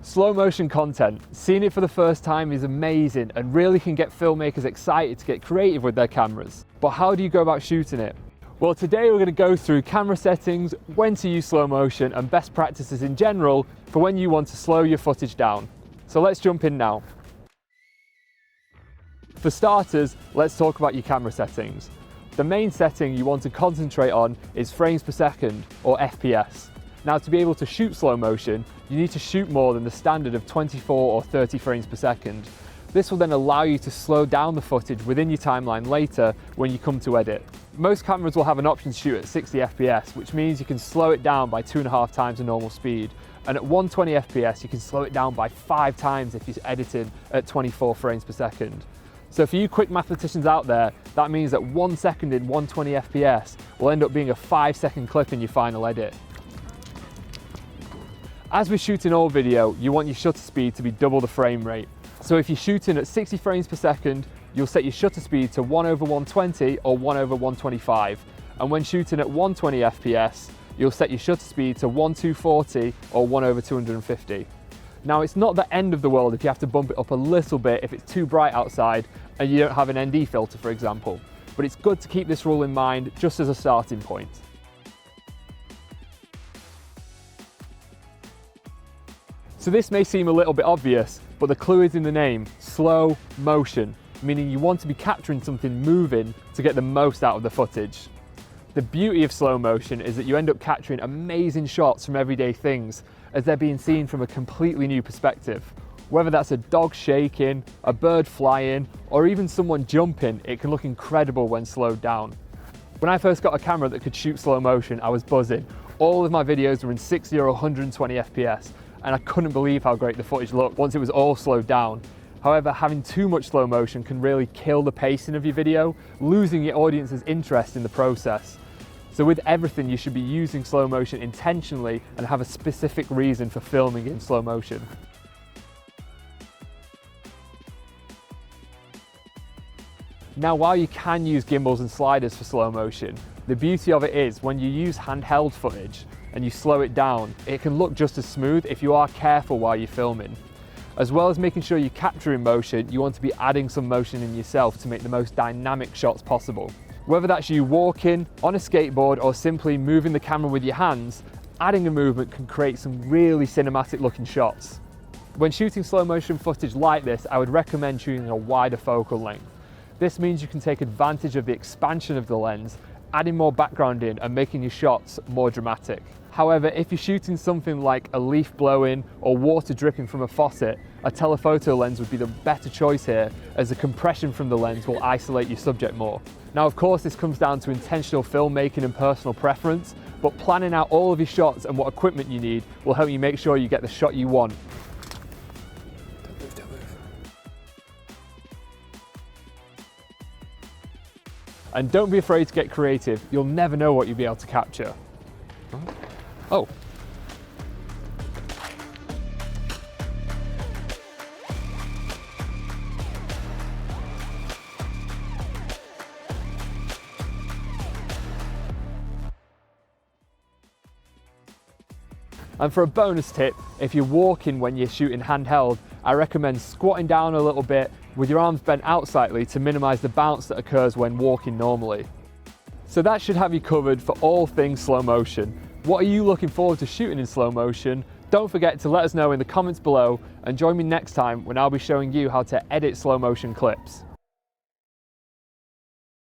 Slow motion content, seeing it for the first time is amazing and really can get filmmakers excited to get creative with their cameras. But how do you go about shooting it? Well, today we're going to go through camera settings, when to use slow motion and best practices in general for when you want to slow your footage down. So let's jump in now. For starters, let's talk about your camera settings. The main setting you want to concentrate on is frames per second, or FPS. Now, to be able to shoot slow motion, you need to shoot more than the standard of 24 or 30 frames per second. This will then allow you to slow down the footage within your timeline later when you come to edit. Most cameras will have an option to shoot at 60 FPS, which means you can slow it down by 2.5 times the normal speed. And at 120 FPS, you can slow it down by 5 times if you're editing at 24 frames per second. So for you quick mathematicians out there, that means that 1 second in 120 FPS will end up being a 5-second clip in your final edit. As with shooting all video, you want your shutter speed to be double the frame rate. So if you're shooting at 60 frames per second, you'll set your shutter speed to 1/120 or 1/125. And when shooting at 120 FPS, you'll set your shutter speed to 1/240 or 1/250. Now, it's not the end of the world if you have to bump it up a little bit if it's too bright outside and you don't have an ND filter, for example. But it's good to keep this rule in mind just as a starting point. So this may seem a little bit obvious, but the clue is in the name, slow motion, meaning you want to be capturing something moving to get the most out of the footage. The beauty of slow motion is that you end up capturing amazing shots from everyday things as they're being seen from a completely new perspective. Whether that's a dog shaking, a bird flying, or even someone jumping, it can look incredible when slowed down. When I first got a camera that could shoot slow motion, I was buzzing. All of my videos were in 60 or 120 FPS, and I couldn't believe how great the footage looked once it was all slowed down. However, having too much slow motion can really kill the pacing of your video, losing your audience's interest in the process. So with everything, you should be using slow motion intentionally and have a specific reason for filming in slow motion. Now, while you can use gimbals and sliders for slow motion, the beauty of it is when you use handheld footage and you slow it down, it can look just as smooth if you are careful while you're filming. As well as making sure you're capturing motion, you want to be adding some motion in yourself to make the most dynamic shots possible. Whether that's you walking, on a skateboard, or simply moving the camera with your hands, adding a movement can create some really cinematic looking shots. When shooting slow motion footage like this, I would recommend choosing a wider focal length. This means you can take advantage of the expansion of the lens, adding more background in and making your shots more dramatic. However, if you're shooting something like a leaf blowing or water dripping from a faucet, a telephoto lens would be the better choice here, as the compression from the lens will isolate your subject more. Now, of course, this comes down to intentional filmmaking and personal preference, but planning out all of your shots and what equipment you need will help you make sure you get the shot you want. Don't move. And don't be afraid to get creative. You'll never know what you'll be able to capture. Oh. And for a bonus tip, if you're walking when you're shooting handheld, I recommend squatting down a little bit with your arms bent out slightly to minimize the bounce that occurs when walking normally. So that should have you covered for all things slow motion. What are you looking forward to shooting in slow motion? Don't forget to let us know in the comments below, and join me next time when I'll be showing you how to edit slow motion clips.